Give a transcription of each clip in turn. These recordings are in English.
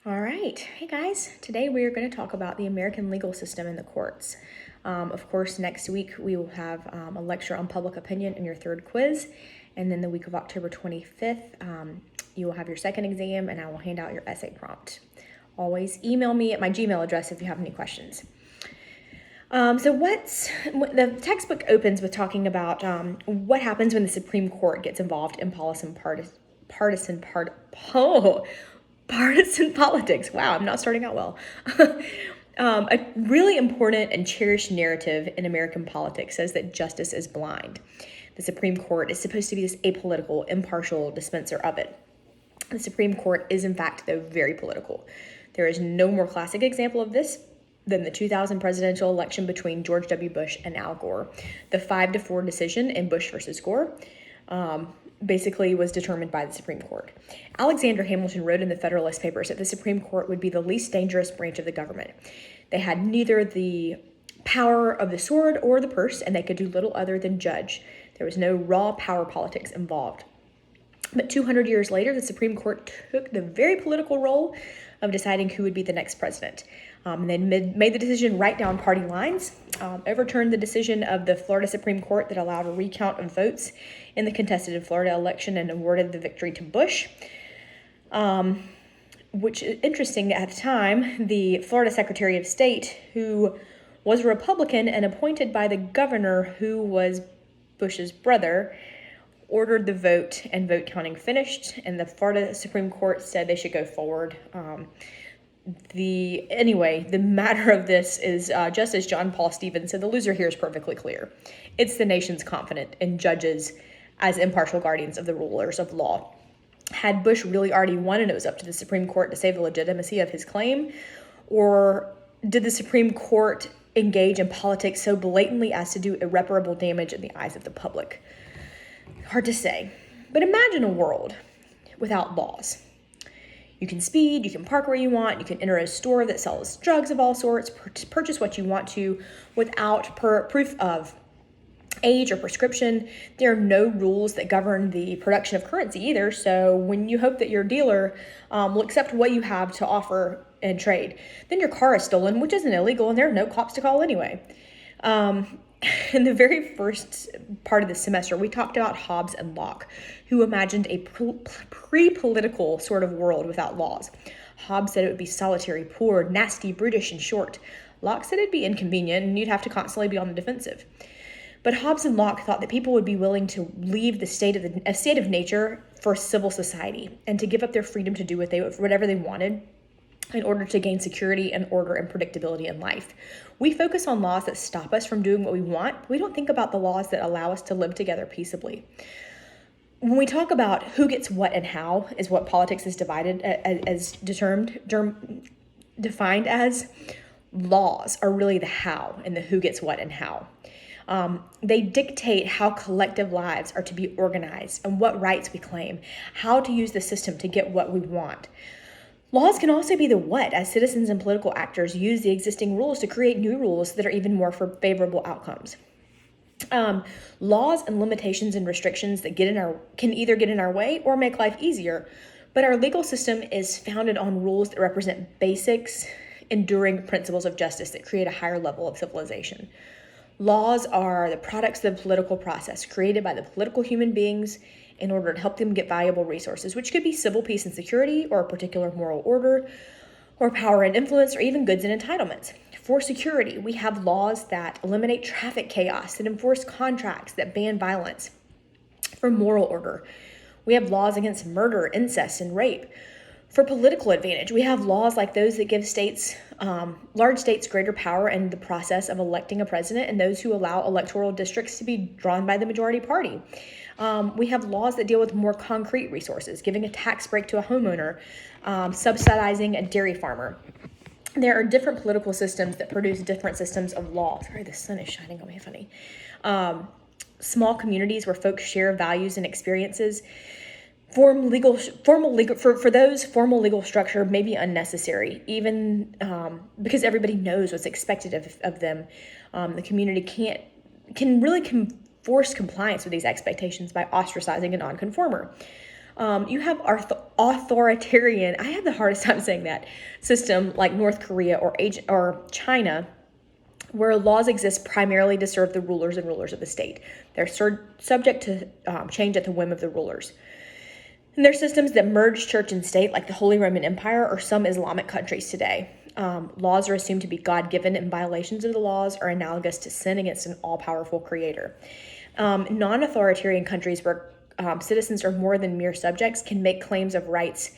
All right. Hey guys, today we are going to talk about the American legal system and the courts. Of course, next week we will have a lecture on public opinion in your third quiz. And then the week of October 25th, you will have your second exam and I will hand out your essay prompt. Always email me at my Gmail address if you have any questions. The textbook opens with talking about what happens when the Supreme Court gets involved in partisan politics. Wow, I'm not starting out well. A really important and cherished narrative in American politics says that justice is blind. The Supreme Court is supposed to be this apolitical, impartial dispenser of it. The Supreme Court is, in fact, though, very political. There is no more classic example of this than the 2000 presidential election between George W. Bush and Al Gore. The 5-4 decision in Bush versus Gore basically was determined by the Supreme Court. Alexander Hamilton wrote in the Federalist Papers that the Supreme Court would be the least dangerous branch of the government. They had neither the power of the sword or the purse, and they could do little other than judge. There was no raw power politics involved. But 200 years later, the Supreme Court took the very political role of deciding who would be the next president. And they made the decision right down party lines, overturned the decision of the Florida Supreme Court that allowed a recount of votes in the contested Florida election and awarded the victory to Bush. Which is interesting, at the time, the Florida Secretary of State, who was a Republican and appointed by the governor who was Bush's brother, ordered the vote, and vote counting finished, and the Florida Supreme Court said they should go forward. The matter of this is, just as John Paul Stevens said, the loser here is perfectly clear. It's the nation's confident in judges as impartial guardians of the rulers of law. Had Bush really already won and it was up to the Supreme Court to save the legitimacy of his claim? Or did the Supreme Court engage in politics so blatantly as to do irreparable damage in the eyes of the public? Hard to say. But imagine a world without laws. You can speed, you can park where you want, you can enter a store that sells drugs of all sorts, purchase what you want to without proof of age or prescription. There are no rules that govern the production of currency either, so when you hope that your dealer will accept what you have to offer and trade, then your car is stolen, which isn't illegal, and there are no cops to call anyway. In the very first part of the semester, we talked about Hobbes and Locke, who imagined a pre-political sort of world without laws. Hobbes said it would be solitary, poor, nasty, brutish, and short. Locke said it'd be inconvenient and you'd have to constantly be on the defensive. But Hobbes and Locke thought that people would be willing to leave a state of nature for civil society and to give up their freedom to do whatever they wanted in order to gain security and order and predictability in life. We focus on laws that stop us from doing what we want. We don't think about the laws that allow us to live together peaceably. When we talk about who gets what and how is what politics is defined as, laws are really the how and the who gets what and how. They dictate how collective lives are to be organized and what rights we claim, how to use the system to get what we want. Laws can also be the what, as citizens and political actors use the existing rules to create new rules that are even more for favorable outcomes. Laws and limitations and restrictions that can either get in our way or make life easier, but our legal system is founded on rules that represent basics, enduring principles of justice that create a higher level of civilization. Laws are the products of the political process created by the political human beings in order to help them get valuable resources, which could be civil peace and security, or a particular moral order, or power and influence, or even goods and entitlements. For security, we have laws that eliminate traffic chaos, that enforce contracts, that ban violence. For moral order, we have laws against murder, incest, and rape. For political advantage, we have laws like those that give large states greater power in the process of electing a president, and those who allow electoral districts to be drawn by the majority party. We have laws that deal with more concrete resources, giving a tax break to a homeowner, subsidizing a dairy farmer. There are different political systems that produce different systems of law. Sorry, the sun is shining on me funny. Small communities where folks share values and experiences. For those, formal legal structure may be unnecessary, even because everybody knows what's expected of them. The community can force compliance with these expectations by ostracizing a nonconformer. You have authoritarian, I have the hardest time saying that, system like North Korea or China, where laws exist primarily to serve the rulers and rulers of the state. They're subject to change at the whim of the rulers. And there are systems that merge church and state, like the Holy Roman Empire or some Islamic countries today. Laws are assumed to be God-given, and violations of the laws are analogous to sin against an all-powerful creator. Non-authoritarian countries where citizens are more than mere subjects can make claims of rights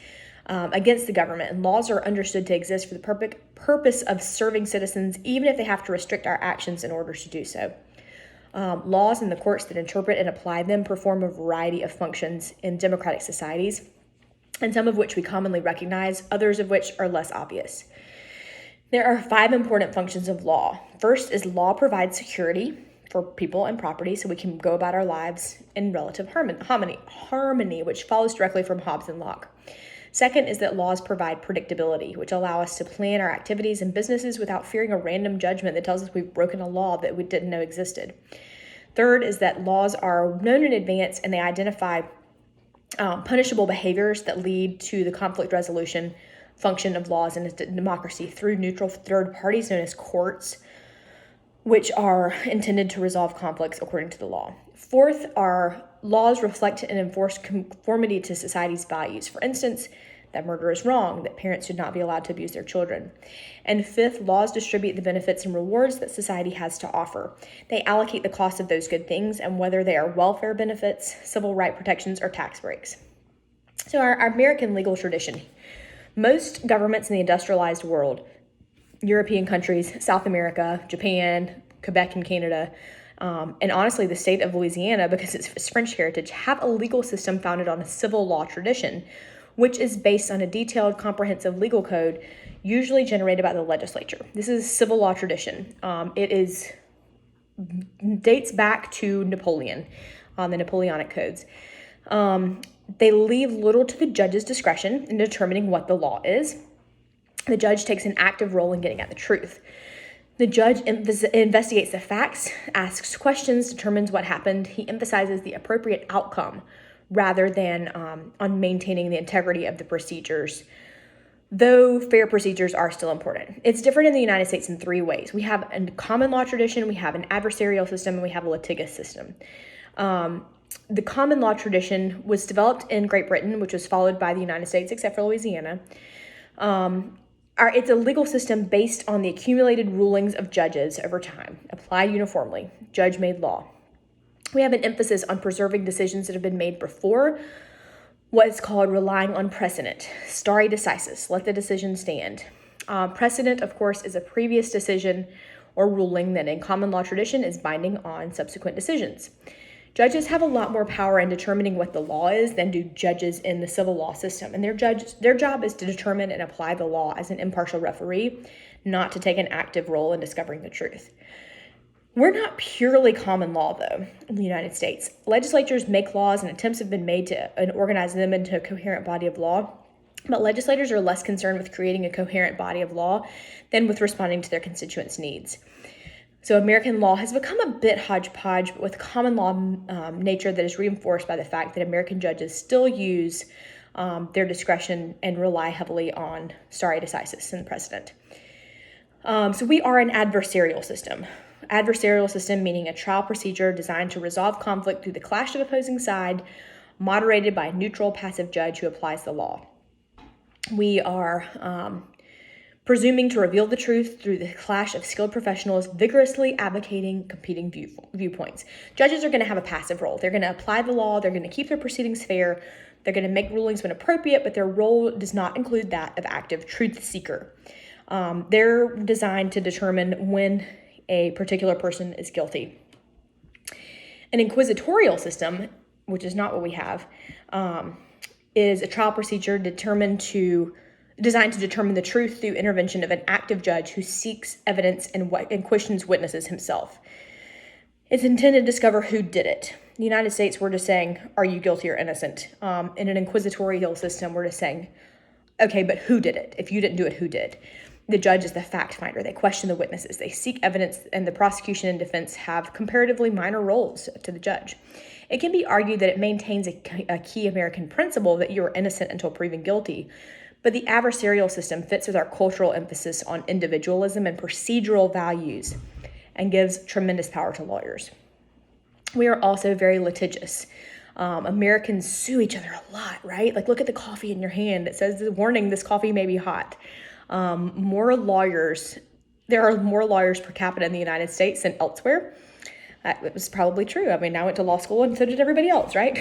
against the government, and laws are understood to exist for the purpose of serving citizens, even if they have to restrict our actions in order to do so. Laws and the courts that interpret and apply them perform a variety of functions in democratic societies, and some of which we commonly recognize, others of which are less obvious. There are 5 important functions of law. First is law provides security for people and property so we can go about our lives in relative harmony, which follows directly from Hobbes and Locke. Second is that laws provide predictability, which allow us to plan our activities and businesses without fearing a random judgment that tells us we've broken a law that we didn't know existed. Third is that laws are known in advance and they identify punishable behaviors that lead to the conflict resolution function of laws in a democracy through neutral third parties known as courts, which are intended to resolve conflicts according to the law. Fourth are laws reflect and enforce conformity to society's values. For instance, that murder is wrong, that parents should not be allowed to abuse their children. And fifth, laws distribute the benefits and rewards that society has to offer. They allocate the cost of those good things, and whether they are welfare benefits, civil right protections, or tax breaks. So our American legal tradition. Most governments in the industrialized world, European countries, South America, Japan, Quebec and Canada, and honestly the state of Louisiana, because it's French heritage, have a legal system founded on a civil law tradition, which is based on a detailed, comprehensive legal code, usually generated by the legislature. This is civil law tradition. It dates back to Napoleon, the Napoleonic codes. They leave little to the judge's discretion in determining what the law is. The judge takes an active role in getting at the truth. The judge investigates the facts, asks questions, determines what happened. He emphasizes the appropriate outcome rather than on maintaining the integrity of the procedures, though fair procedures are still important. It's different in the United States in 3 ways. We have a common law tradition, we have an adversarial system, and we have a litigious system. The common law tradition was developed in Great Britain, which was followed by the United States, except for Louisiana. It's a legal system based on the accumulated rulings of judges over time, applied uniformly, judge-made law. We have an emphasis on preserving decisions that have been made before, what's called relying on precedent. Stare decisis, let the decision stand. Precedent, of course, is a previous decision or ruling that in common law tradition is binding on subsequent decisions. Judges have a lot more power in determining what the law is than do judges in the civil law system. And their job is to determine and apply the law as an impartial referee, not to take an active role in discovering the truth. We're not purely common law, though, in the United States. Legislatures make laws and attempts have been made to organize them into a coherent body of law, but legislators are less concerned with creating a coherent body of law than with responding to their constituents' needs. So American law has become a bit hodgepodge, but with common law nature that is reinforced by the fact that American judges still use their discretion and rely heavily on stare decisis and precedent. So we are an adversarial system. Adversarial system meaning a trial procedure designed to resolve conflict through the clash of opposing side, moderated by a neutral passive judge who applies the law. We are presuming to reveal the truth through the clash of skilled professionals vigorously advocating competing viewpoints. Judges are going to have a passive role. They're going to apply the law. They're going to keep their proceedings fair. They're going to make rulings when appropriate, but their role does not include that of active truth seeker. They're designed to determine when a particular person is guilty. An inquisitorial system, which is not what we have, is a trial procedure designed to determine the truth through intervention of an active judge who seeks evidence and questions witnesses himself. It's intended to discover who did it. In the United States, we're just saying, are you guilty or innocent? In an inquisitorial system, we're just saying, okay, but who did it? If you didn't do it, who did? The judge is the fact finder. They question the witnesses. They seek evidence, and the prosecution and defense have comparatively minor roles to the judge. It can be argued that it maintains a key American principle that you are innocent until proven guilty. But the adversarial system fits with our cultural emphasis on individualism and procedural values and gives tremendous power to lawyers. We are also very litigious. Americans sue each other a lot, right? Like, look at the coffee in your hand. It says, warning, this coffee may be hot. There are more lawyers per capita in the United States than elsewhere. That was probably true. I mean, I went to law school and so did everybody else, right?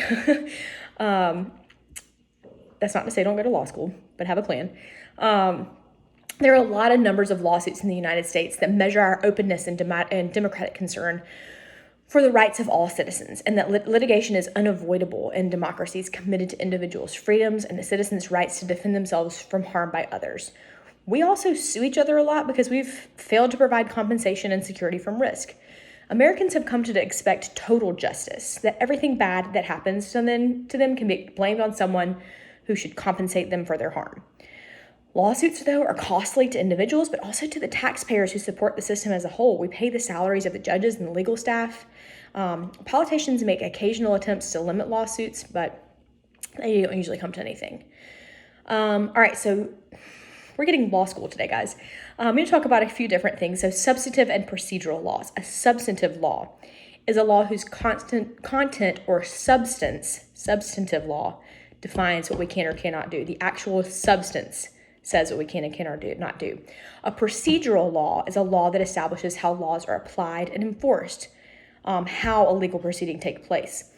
That's not to say don't go to law school, but have a plan. There are a lot of numbers of lawsuits in the United States that measure our openness and democratic concern for the rights of all citizens, and that litigation is unavoidable in democracies committed to individuals' freedoms and the citizens' rights to defend themselves from harm by others. We also sue each other a lot because we've failed to provide compensation and security from risk. Americans have come to expect total justice, that everything bad that happens to them can be blamed on someone who should compensate them for their harm. Lawsuits, though, are costly to individuals, but also to the taxpayers who support the system as a whole. We pay the salaries of the judges and the legal staff. Politicians make occasional attempts to limit lawsuits, but they don't usually come to anything. All right, so we're getting law school today, guys. I'm going to talk about a few different things. So substantive and procedural laws. A substantive law is a law whose content or substantive law, defines what we can or cannot do. The actual substance says what we can and cannot do. A procedural law is a law that establishes how laws are applied and enforced, how a legal proceeding takes place.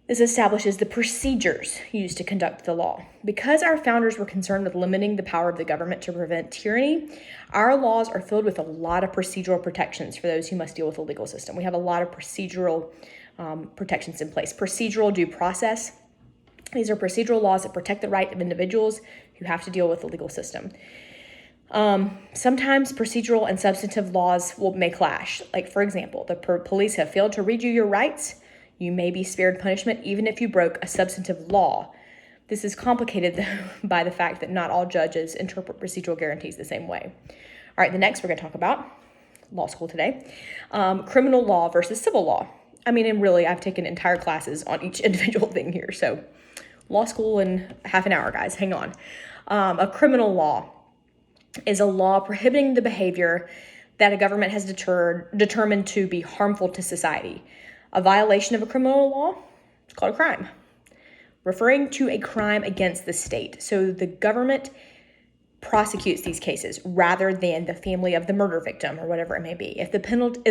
This establishes the procedures used to conduct the law. Because our founders were concerned with limiting the power of the government to prevent tyranny, our laws are filled with a lot of procedural protections for those who must deal with the legal system. We have a lot of procedural protections in place. Procedural due process. These are procedural laws that protect the right of individuals who have to deal with the legal system. Sometimes procedural and substantive laws may clash. Like, for example, the police have failed to read you your rights. You may be spared punishment even if you broke a substantive law. This is complicated by the fact that not all judges interpret procedural guarantees the same way. All right, the next we're going to talk about, law school today, criminal law versus civil law. I mean, and really, I've taken entire classes on each individual thing here, so law school in half an hour, guys. Hang on. A criminal law is a law prohibiting the behavior that a government has determined to be harmful to society. A violation of a criminal law is called a crime, referring to a crime against the state. So the government prosecutes these cases rather than the family of the murder victim or whatever it may be. If the penalty,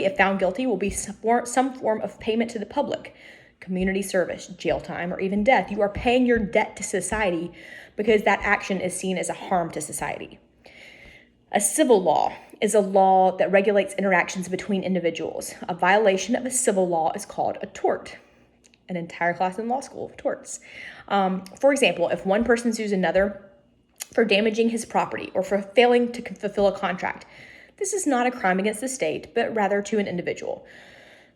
if found guilty, will be some form of payment to the public, community service, jail time, or even death. You are paying your debt to society because that action is seen as a harm to society. A civil law is a law that regulates interactions between individuals. A violation of a civil law is called a tort. An entire class in law school of torts. For example, if one person sues another for damaging his property or for failing to fulfill a contract, this is not a crime against the state, but rather to an individual.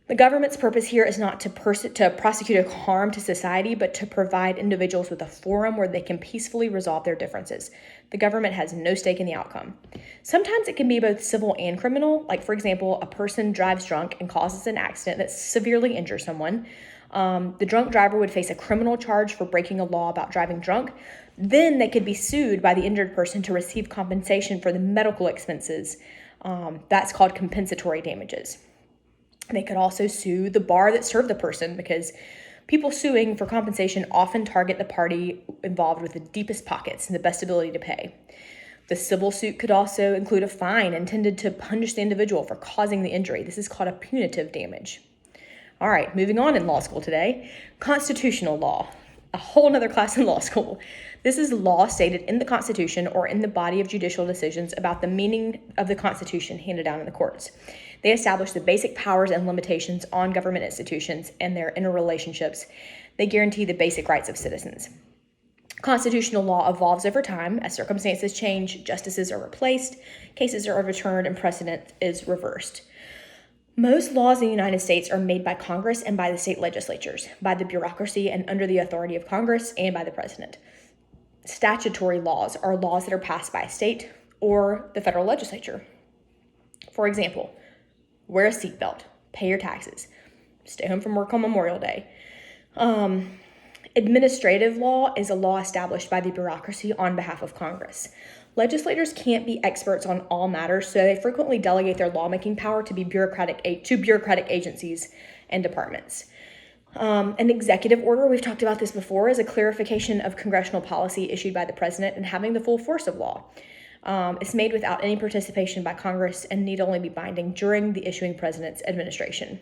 The government's purpose here is not to prosecute a harm to society, but to provide individuals with a forum where they can peacefully resolve their differences. The government has no stake in the outcome. Sometimes it can be both civil and criminal. Like, for example, a person drives drunk and causes an accident that severely injures someone. The drunk driver would face a criminal charge for breaking a law about driving drunk. Then they could be sued by the injured person to receive compensation for the medical expenses. That's called compensatory damages. They could also sue the bar that served the person, because people suing for compensation often target the party involved with the deepest pockets and the best ability to pay. The civil suit could also include a fine intended to punish the individual for causing the injury. This is called a punitive damage. All right, moving on in law school today, constitutional law, a whole nother class in law school. This is law stated in the Constitution or in the body of judicial decisions about the meaning of the Constitution handed down in the courts. They establish the basic powers and limitations on government institutions and their interrelationships. They guarantee the basic rights of citizens. Constitutional law evolves over time as circumstances change, justices are replaced, cases are overturned, and precedent is reversed. Most laws in the United States are made by Congress and by the state legislatures, by the bureaucracy and under the authority of Congress and by the president. Statutory laws are laws that are passed by a state or the federal legislature. For example, wear a seatbelt, pay your taxes. stay home from work on Memorial Day. Administrative law is a law established by the bureaucracy on behalf of Congress. Legislators can't be experts on all matters, so they frequently delegate their lawmaking power to bureaucratic agencies and departments. An executive order, we've talked about this before, is a clarification of congressional policy issued by the president and having the full force of law. It's made without any participation by Congress and need only be binding during the issuing president's administration.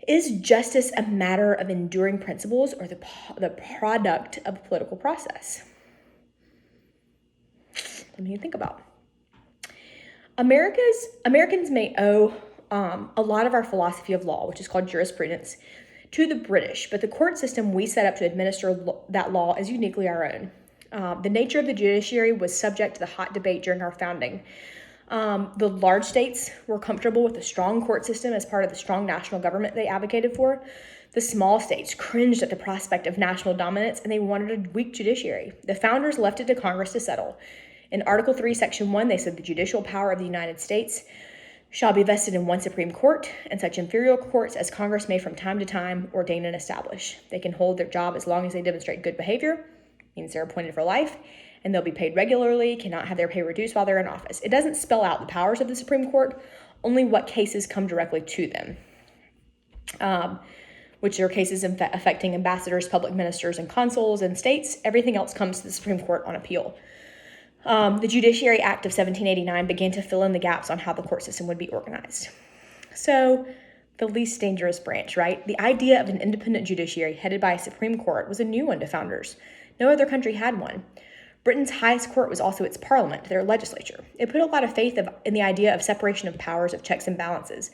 Is justice a matter of enduring principles or the product of a political process? Something to think about. Americans may owe a lot of our philosophy of law, which is called jurisprudence, to the British, but the court system we set up to administer that law is uniquely our own. The nature of the judiciary was subject to the hot debate during our founding. The large states were comfortable with a strong court system as part of the strong national government they advocated for. The small states cringed at the prospect of national dominance, and they wanted a weak judiciary. The founders left it to Congress to settle. In Article 3, Section 1, they said the judicial power of the United States shall be vested in one Supreme Court and such inferior courts as Congress may from time to time ordain and establish. They can hold their job as long as they demonstrate good behavior, means they're appointed for life, and they'll be paid regularly, cannot have their pay reduced while they're in office. It doesn't spell out the powers of the Supreme Court, only what cases come directly to them, which are cases affecting ambassadors, public ministers, and consuls in states. Everything else comes to the Supreme Court on appeal. The Judiciary Act of 1789 began to fill in the gaps on how the court system would be organized. So, the least dangerous branch, right? The idea of an independent judiciary headed by a Supreme Court was a new one to founders. No other country had one. Britain's highest court was also its parliament, their legislature. It put a lot of faith in the idea of separation of powers, of checks and balances.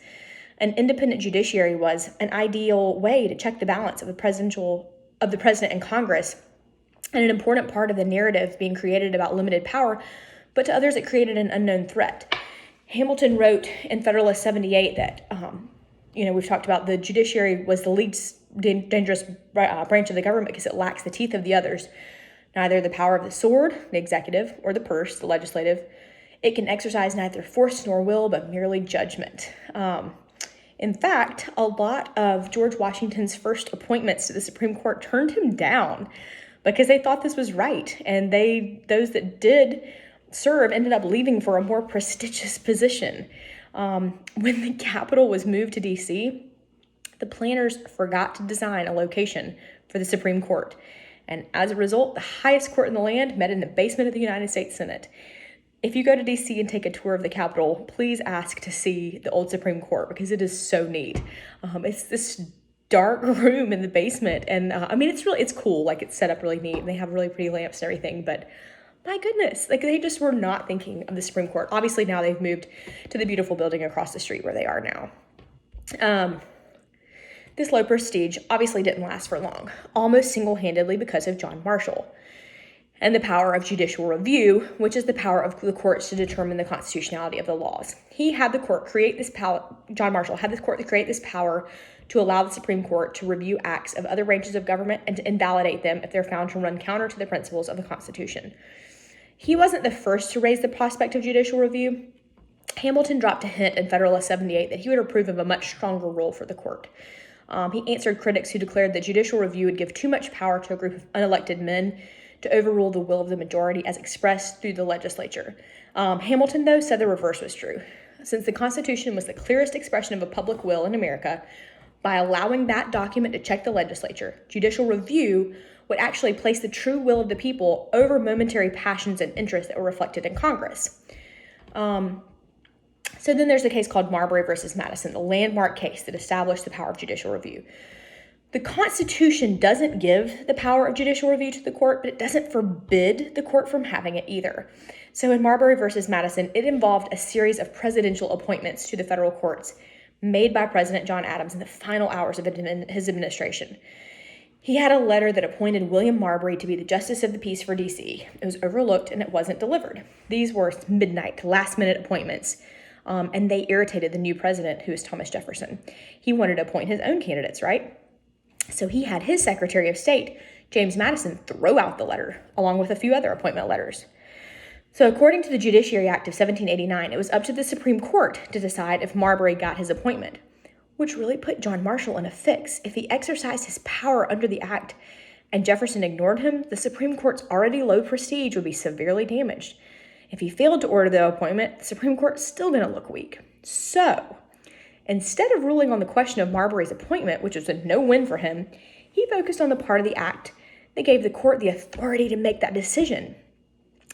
An independent judiciary was an ideal way to check the balance of the president and Congress, and an important part of the narrative being created about limited power, but to others it created an unknown threat. Hamilton wrote in Federalist 78 that, we've talked about the judiciary was the least dangerous branch of the government because it lacks the teeth of the others. Neither the power of the sword, the executive, or the purse, the legislative. It can exercise neither force nor will, but merely judgment. In fact, a lot of George Washington's first appointments to the Supreme Court turned him down because they thought this was right. And those that did serve ended up leaving for a more prestigious position. When the capital was moved to D.C., the planners forgot to design a location for the Supreme Court. And as a result, the highest court in the land met in the basement of the United States Senate. If you go to D.C. and take a tour of the Capitol, please ask to see the old Supreme Court because it is so neat. It's this dark room in the basement, and it's cool. Like, it's set up really neat, and they have really pretty lamps and everything. But my goodness, they just were not thinking of the Supreme Court. Obviously, now they've moved to the beautiful building across the street where they are now. This low prestige obviously didn't last for long, almost single-handedly because of John Marshall and the power of judicial review, which is the power of the courts to determine the constitutionality of the laws. John Marshall had the court to create this power to allow the Supreme Court to review acts of other branches of government and to invalidate them if they're found to run counter to the principles of the Constitution. He wasn't the first to raise the prospect of judicial review. Hamilton dropped a hint in Federalist 78 that he would approve of a much stronger role for the court. He answered critics who declared that judicial review would give too much power to a group of unelected men to overrule the will of the majority as expressed through the legislature. Hamilton, though, said the reverse was true. Since the Constitution was the clearest expression of a public will in America, by allowing that document to check the legislature, judicial review would actually place the true will of the people over momentary passions and interests that were reflected in Congress. So then there's a case called Marbury versus Madison, the landmark case that established the power of judicial review. The Constitution doesn't give the power of judicial review to the court, but it doesn't forbid the court from having it either. So in Marbury versus Madison, it involved a series of presidential appointments to the federal courts made by President John Adams in the final hours of his administration. He had a letter that appointed William Marbury to be the Justice of the Peace for D.C. It was overlooked and it wasn't delivered. These were midnight, last-minute appointments. And they irritated the new president, who was Thomas Jefferson. He wanted to appoint his own candidates, right? So he had his Secretary of State, James Madison, throw out the letter, along with a few other appointment letters. So according to the Judiciary Act of 1789, it was up to the Supreme Court to decide if Marbury got his appointment. which really put John Marshall in a fix. If he exercised his power under the act and Jefferson ignored him, the Supreme Court's already low prestige would be severely damaged. If he failed to order the appointment, the Supreme Court's still going to look weak. So, instead of ruling on the question of Marbury's appointment, which was a no-win for him, he focused on the part of the act that gave the court the authority to make that decision.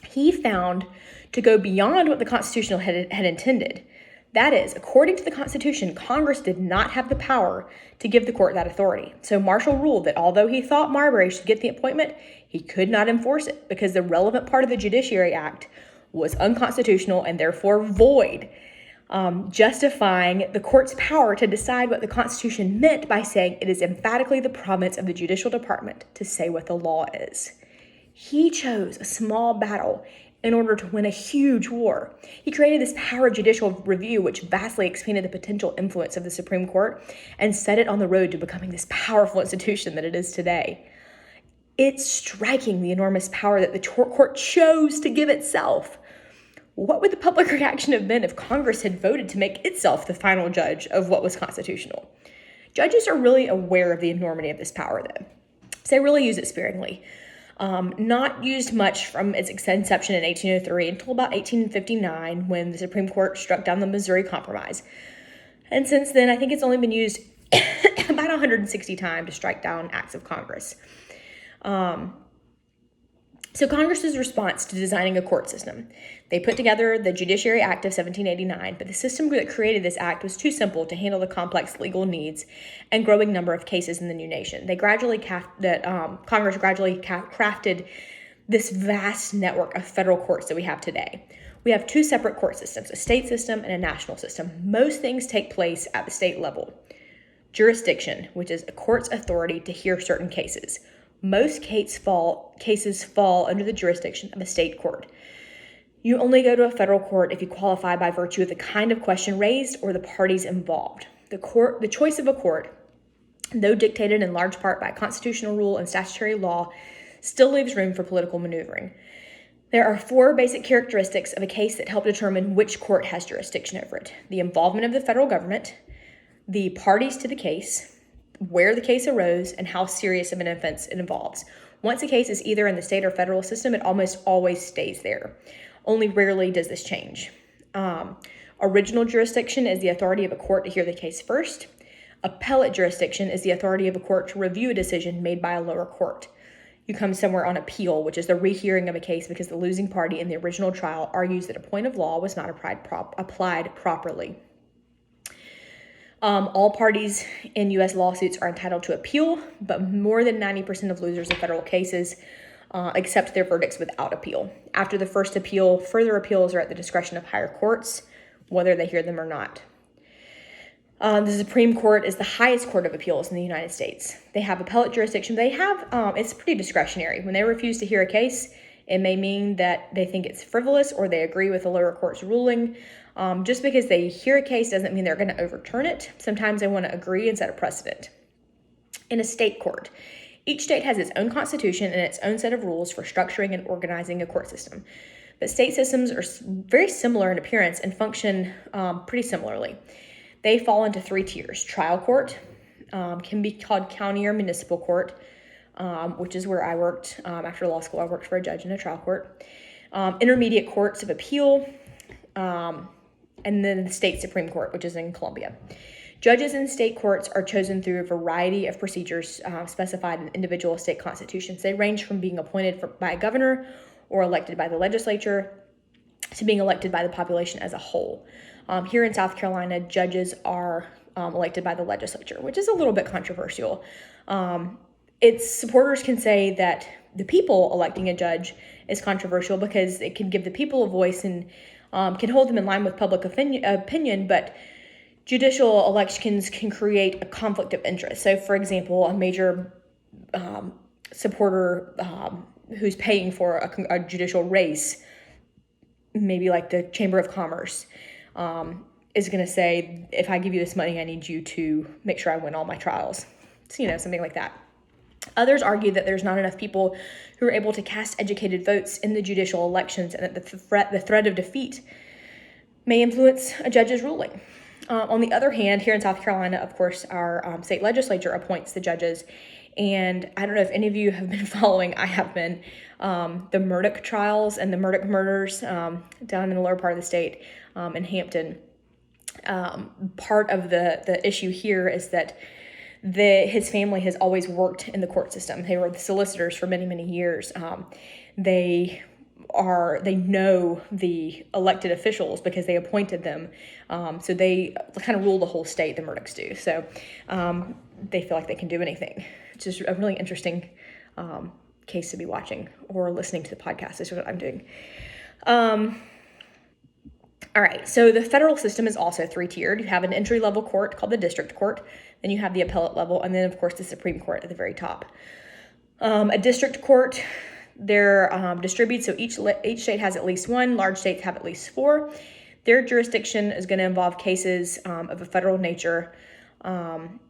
He found to go beyond what the Constitution had intended. That is, according to the Constitution, Congress did not have the power to give the court that authority. So Marshall ruled that although he thought Marbury should get the appointment, he could not enforce it because the relevant part of the Judiciary Act was unconstitutional and therefore void, justifying the court's power to decide what the Constitution meant by saying it is emphatically the province of the judicial department to say what the law is. He chose a small battle in order to win a huge war. He created this power of judicial review, which vastly expanded the potential influence of the Supreme Court and set it on the road to becoming this powerful institution that it is today. It's striking the enormous power that the court chose to give itself. What would the public reaction have been if Congress had voted to make itself the final judge of what was constitutional? Judges are really aware of the enormity of this power, though, so they really use it sparingly. Not used much from its inception in 1803 until about 1859 when the Supreme Court struck down the Missouri Compromise. And since then, I think it's only been used about 160 times to strike down acts of Congress. So Congress's response to designing a court system. They put together the Judiciary Act of 1789, but the system that created this act was too simple to handle the complex legal needs and growing number of cases in the new nation. Congress gradually crafted this vast network of federal courts that we have today. We have two separate court systems, a state system and a national system. Most things take place at the state level. Jurisdiction, which is a court's authority to hear certain cases. Most cases fall under the jurisdiction of a state court. You only go to a federal court if you qualify by virtue of the kind of question raised or the parties involved. The choice of a court, though dictated in large part by constitutional rule and statutory law, still leaves room for political maneuvering. There are four basic characteristics of a case that help determine which court has jurisdiction over it: the involvement of the federal government, the parties to the case, where the case arose, and how serious of an offense it involves. Once a case is either in the state or federal system, it almost always stays there. Only rarely does this change. Original jurisdiction is the authority of a court to hear the case first. Appellate jurisdiction is the authority of a court to review a decision made by a lower court. You come somewhere on appeal, which is the rehearing of a case because the losing party in the original trial argues that a point of law was not applied properly. All parties in U.S. lawsuits are entitled to appeal, but more than 90% of losers of federal cases accept their verdicts without appeal. After the first appeal, further appeals are at the discretion of higher courts, whether they hear them or not. The Supreme Court is the highest court of appeals in the United States. They have appellate jurisdiction. It's pretty discretionary. When they refuse to hear a case, it may mean that they think it's frivolous or they agree with the lower court's ruling. Just because they hear a case doesn't mean they're going to overturn it. Sometimes they want to agree and set a precedent. In a state court, each state has its own constitution and its own set of rules for structuring and organizing a court system. But state systems are very similar in appearance and function pretty similarly. They fall into three tiers. Trial court can be called county or municipal court, which is where I worked. After law school, I worked for a judge in a trial court. Intermediate courts of appeal, and then the state Supreme Court, which is in Columbia. Judges in state courts are chosen through a variety of procedures specified in individual state constitutions. They range from being appointed by a governor or elected by the legislature to being elected by the population as a whole. Here in South Carolina, judges are elected by the legislature, which is a little bit controversial. Its supporters can say that the people electing a judge is controversial because it can give the people a voice and can hold them in line with public opinion, but judicial elections can create a conflict of interest. So, for example, a major supporter who's paying for a judicial race, maybe like the Chamber of Commerce, is going to say, if I give you this money, I need you to make sure I win all my trials. So, something like that. Others argue that there's not enough people who are able to cast educated votes in the judicial elections and that the threat of defeat may influence a judge's ruling. On the other hand, here in South Carolina, of course, our state legislature appoints the judges. And I don't know if any of you have been following, I have been, the Murdaugh trials and the Murdaugh murders down in the lower part of the state in Hampton. Part of the issue here is that his family has always worked in the court system. They were the solicitors for many, many years. They know the elected officials because they appointed them. So they kind of rule the whole state, the Murdaughs do. So they feel like they can do anything. It's just a really interesting case to be watching or listening to the podcast is what I'm doing. All right, so the federal system is also three-tiered. You have an entry-level court called the district court, then you have the appellate level, and then, of course, the Supreme Court at the very top. A district court, they're distributed, so each state has at least one. Large states have at least 4. Their jurisdiction is going to involve cases of a federal nature.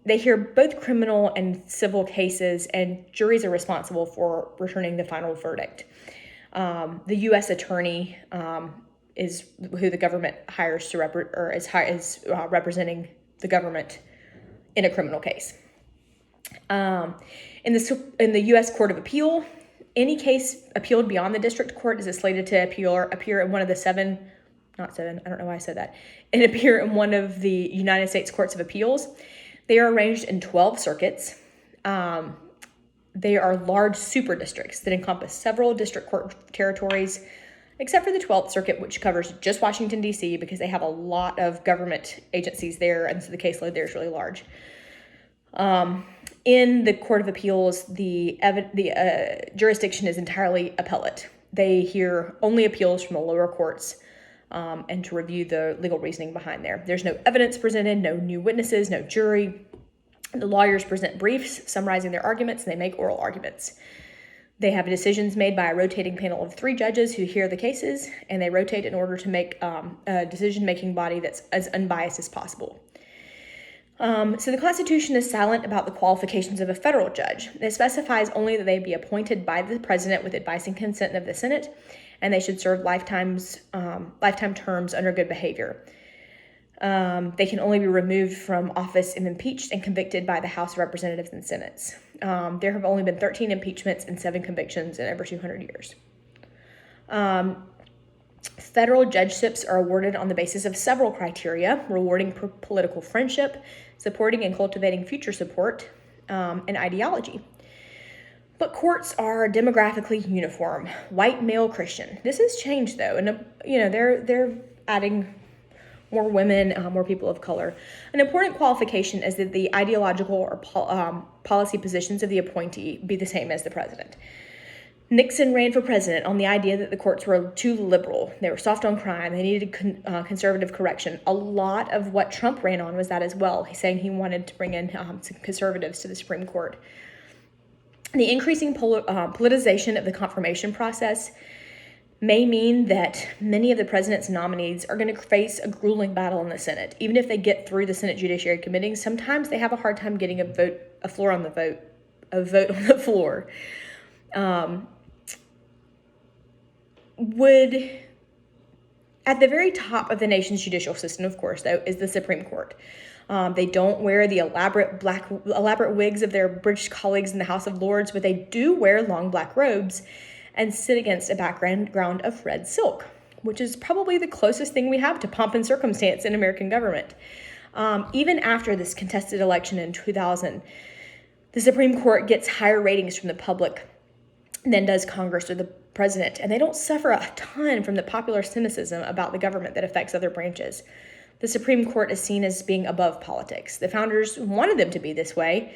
They hear both criminal and civil cases, and juries are responsible for returning the final verdict. The U.S. attorney is who the government hires to representing the government in a criminal case. In the U.S. Court of Appeal, any case appealed beyond the district court is slated to appear in one of the appear in one of the United States Courts of Appeals. They are arranged in 12 circuits. They are large super districts that encompass several district court territories, except for the 12th Circuit, which covers just Washington, D.C., because they have a lot of government agencies there, and so the caseload there is really large. In the Court of Appeals, the jurisdiction is entirely appellate. They hear only appeals from the lower courts and to review the legal reasoning behind there. There's no evidence presented, no new witnesses, no jury. The lawyers present briefs summarizing their arguments, and they make oral arguments. They have decisions made by a rotating panel of 3 judges who hear the cases, and they rotate in order to make a decision-making body that's as unbiased as possible. So the Constitution is silent about the qualifications of a federal judge. It specifies only that they be appointed by the president with advice and consent of the Senate, and they should serve lifetime terms under good behavior. They can only be removed from office if impeached and convicted by the House of Representatives and Senates. There have only been 13 impeachments and 7 convictions in over 200 years. Federal judgeships are awarded on the basis of several criteria: rewarding political friendship, supporting and cultivating future support, and ideology. But courts are demographically uniform, white, male, Christian. This has changed though, and they're adding more women, more people of color. An important qualification is that the ideological or policy positions of the appointee be the same as the president. Nixon ran for president on the idea that the courts were too liberal. They were soft on crime. They needed conservative correction. A lot of what Trump ran on was that as well. He's saying he wanted to bring in some conservatives to the Supreme Court. The increasing politicization of the confirmation process may mean that many of the president's nominees are going to face a grueling battle in the Senate. Even if they get through the Senate Judiciary Committee, sometimes they have a hard time getting a vote on the floor. At the very top of the nation's judicial system, of course, though, is the Supreme Court. They don't wear the elaborate wigs of their British colleagues in the House of Lords, but they do wear long black robes and sit against a background of red silk, which is probably the closest thing we have to pomp and circumstance in American government. Even after this contested election in 2000, the Supreme Court gets higher ratings from the public than does Congress or the president, and they don't suffer a ton from the popular cynicism about the government that affects other branches. The Supreme Court is seen as being above politics. The founders wanted them to be this way,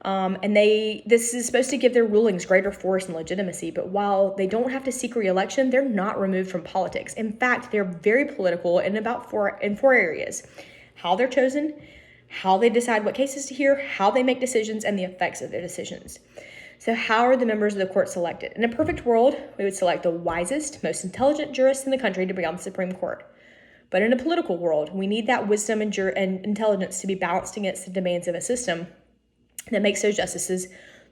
and this is supposed to give their rulings greater force and legitimacy, but while they don't have to seek re-election, they're not removed from politics. In fact, they're very political in four areas: how they're chosen, how they decide what cases to hear, how they make decisions, and the effects of their decisions. So how are the members of the court selected? In a perfect world, we would select the wisest, most intelligent jurists in the country to be on the Supreme Court. But in a political world, we need that wisdom and intelligence to be balanced against the demands of a system that makes those justices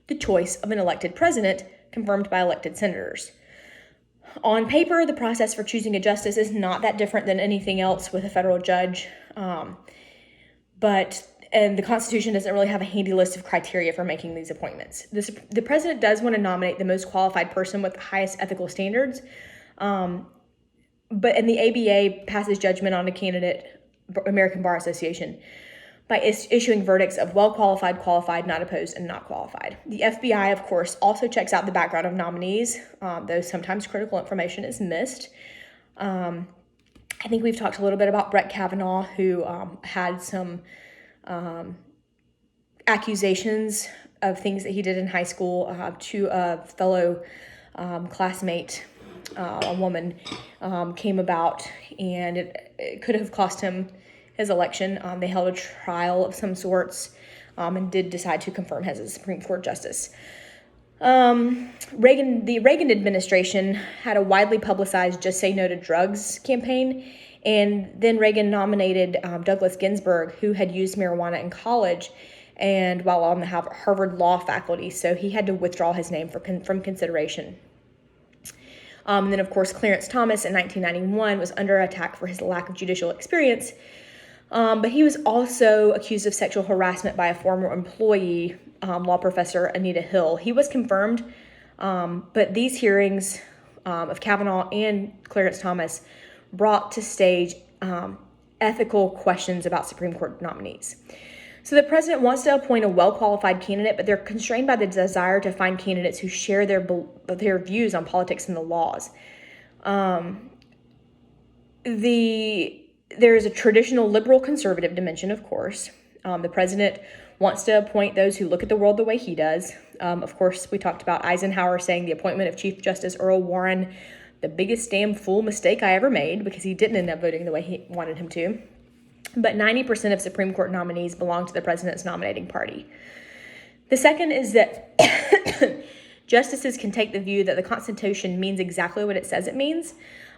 the choice of an elected president confirmed by elected senators. On paper, the process for choosing a justice is not that different than anything else with a federal judge. And the Constitution doesn't really have a handy list of criteria for making these appointments. The president does want to nominate the most qualified person with the highest ethical standards, and the ABA passes judgment on a candidate, American Bar Association, by issuing verdicts of well qualified, qualified, not opposed, and not qualified. The FBI, of course, also checks out the background of nominees, though sometimes critical information is missed. I think we've talked a little bit about Brett Kavanaugh, who had some accusations of things that he did in high school to a fellow classmate, a woman, came about, and it could have cost him his election. They held a trial of some sorts and did decide to confirm him as a Supreme Court justice. The Reagan administration had a widely publicized "Just Say No to Drugs" campaign, and then Reagan nominated Douglas Ginsburg, who had used marijuana in college and while on the Harvard Law faculty, so he had to withdraw his name from consideration. And then, of course, Clarence Thomas in 1991 was under attack for his lack of judicial experience, but he was also accused of sexual harassment by a former employee, law professor Anita Hill. He was confirmed, but these hearings of Kavanaugh and Clarence Thomas brought to stage ethical questions about Supreme Court nominees. So the president wants to appoint a well-qualified candidate, but they're constrained by the desire to find candidates who share their views on politics and the laws. There is a traditional liberal conservative dimension, of course. The president wants to appoint those who look at the world the way he does. Of course, we talked about Eisenhower saying the appointment of Chief Justice Earl Warren, the biggest damn fool mistake I ever made, because he didn't end up voting the way he wanted him to. But 90% of Supreme Court nominees belong to the president's nominating party. The second is that justices can take the view that the Constitution means exactly what it says it means,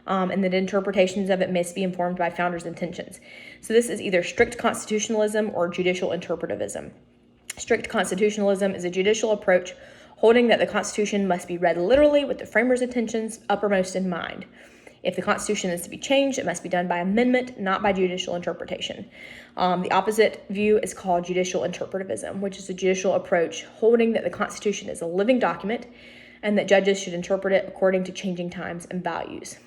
and that interpretations of it must be informed by founders' intentions. So this is either strict constitutionalism or judicial interpretivism. Strict constitutionalism is a judicial approach holding that the Constitution must be read literally with the framers' intentions uppermost in mind. If the Constitution is to be changed, it must be done by amendment, not by judicial interpretation. The opposite view is called judicial interpretivism, which is a judicial approach holding that the Constitution is a living document and that judges should interpret it according to changing times and values.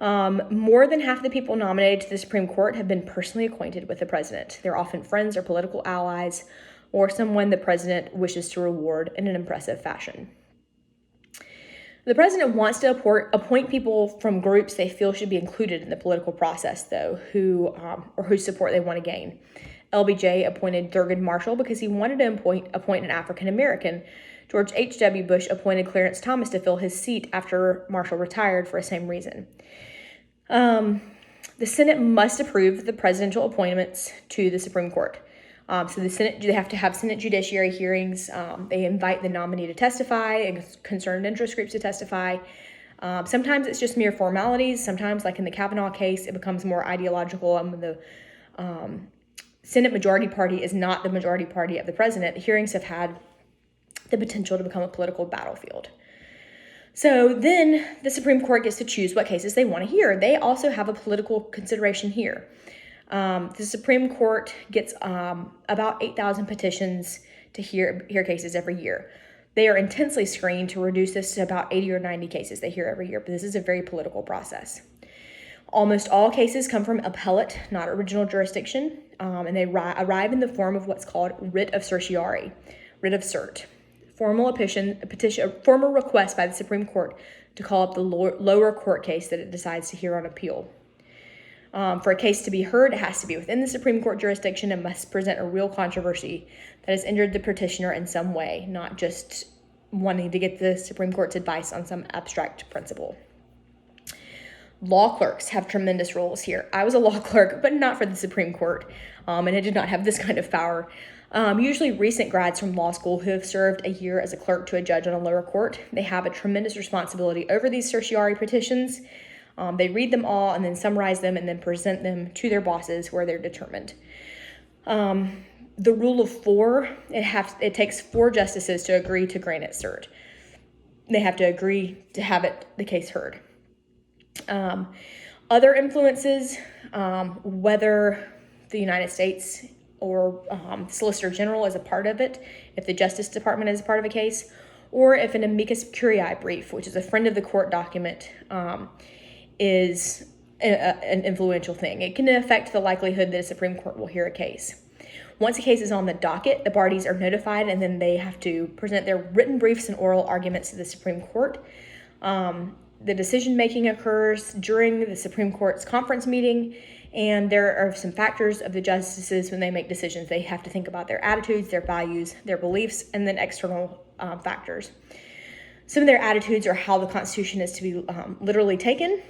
More than half of the people nominated to the Supreme Court have been personally acquainted with the president. They're often friends or political allies, or someone the president wishes to reward in an impressive fashion. The president wants to appoint people from groups they feel should be included in the political process, though, whose support they want to gain. LBJ appointed Thurgood Marshall because he wanted to appoint an African American. George H.W. Bush appointed Clarence Thomas to fill his seat after Marshall retired for the same reason. The Senate must approve the presidential appointments to the Supreme Court. So the Senate, they have to have Senate judiciary hearings. They invite the nominee to testify and concerned interest groups to testify. Sometimes it's just mere formalities. Sometimes, like in the Kavanaugh case, it becomes more ideological. And when the Senate majority party is not the majority party of the president, the hearings have had the potential to become a political battlefield. So then the Supreme Court gets to choose what cases they want to hear. They also have a political consideration here. The Supreme Court gets about 8,000 petitions to hear cases every year. They are intensely screened to reduce this to about 80 or 90 cases they hear every year, but this is a very political process. Almost all cases come from appellate, not original jurisdiction, and they arrive in the form of what's called writ of certiorari, writ of cert. Formal request by the Supreme Court to call up the lower court case that it decides to hear on appeal. For a case to be heard, it has to be within the Supreme Court jurisdiction and must present a real controversy that has injured the petitioner in some way, not just wanting to get the Supreme Court's advice on some abstract principle. Law clerks have tremendous roles here. I was a law clerk, but not for the Supreme Court, and I did not have this kind of power. Usually recent grads from law school who have served a year as a clerk to a judge on a lower court, they have a tremendous responsibility over these certiorari petitions. They read them all and then summarize them and then present them to their bosses where they're determined. The rule of four, it takes 4 justices to agree to grant it cert. They have to agree to have the case heard. Other influences, whether the United States or Solicitor General is a part of it, if the Justice Department is a part of a case, or if an amicus curiae brief, which is a friend of the court document, is an influential thing. It can affect the likelihood that a Supreme Court will hear a case. Once a case is on the docket, the parties are notified, and then they have to present their written briefs and oral arguments to the Supreme Court. The decision-making occurs during the Supreme Court's conference meeting, and there are some factors of the justices when they make decisions. They have to think about their attitudes, their values, their beliefs, and then external factors. Some of their attitudes are how the Constitution is to be literally taken,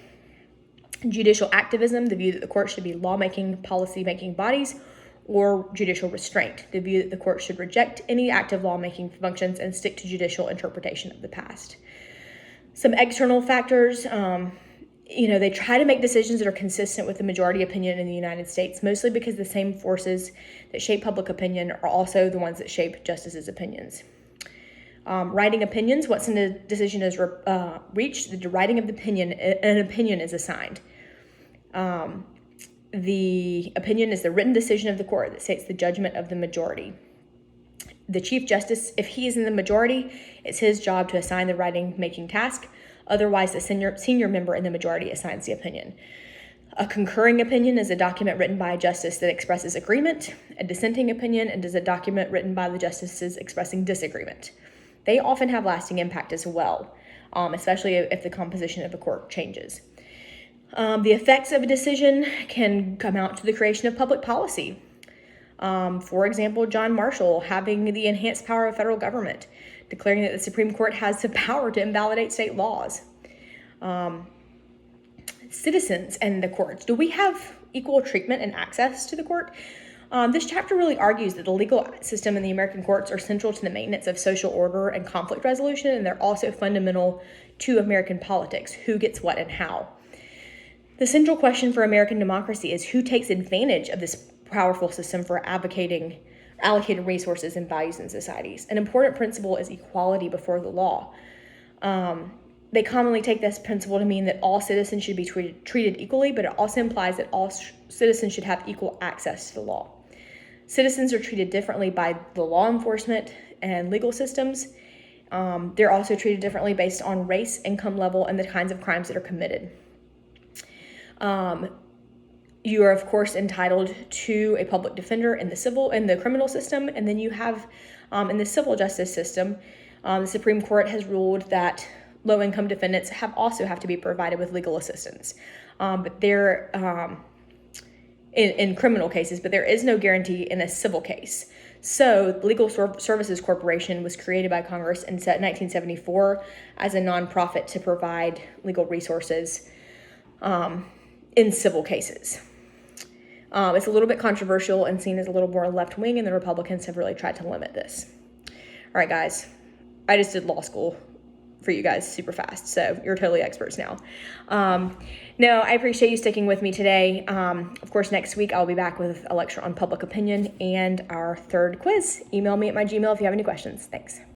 judicial activism, the view that the court should be lawmaking, policy-making bodies, or judicial restraint, the view that the court should reject any active lawmaking functions and stick to judicial interpretation of the past. Some external factors, they try to make decisions that are consistent with the majority opinion in the United States, mostly because the same forces that shape public opinion are also the ones that shape justices' opinions. Writing opinions, once a decision is reached, the writing of the opinion, an opinion is assigned. The opinion is the written decision of the court that states the judgment of the majority. The Chief Justice, if he is in the majority, it's his job to assign the writing-making task. Otherwise, the senior member in the majority assigns the opinion. A concurring opinion is a document written by a justice that expresses agreement. A dissenting opinion is a document written by the justices expressing disagreement. They often have lasting impact as well, especially if the composition of the court changes. The effects of a decision can come out to the creation of public policy. For example, John Marshall having the enhanced power of federal government, declaring that the Supreme Court has the power to invalidate state laws. Citizens and the courts. Do we have equal treatment and access to the court? This chapter really argues that the legal system and the American courts are central to the maintenance of social order and conflict resolution, and they're also fundamental to American politics, who gets what and how. The central question for American democracy is who takes advantage of this powerful system for allocating resources and values in societies. An important principle is equality before the law. They commonly take this principle to mean that all citizens should be treated equally, but it also implies that all citizens should have equal access to the law. Citizens are treated differently by the law enforcement and legal systems. They're also treated differently based on race, income level, and the kinds of crimes that are committed. You are, of course, entitled to a public defender in the criminal system, and then you have, in the civil justice system, the Supreme Court has ruled that low-income defendants also have to be provided with legal assistance, but they're in criminal cases, but there is no guarantee in a civil case. So the Legal Services Corporation was created by Congress in 1974 as a nonprofit to provide legal resources in civil cases. It's a little bit controversial and seen as a little more left-wing, and the Republicans have really tried to limit this. All right, guys, I just did law school for you guys super fast, so you're totally experts now. No, I appreciate you sticking with me today. Of course, next week I'll be back with a lecture on public opinion and our third quiz. Email me at my Gmail if you have any questions. Thanks.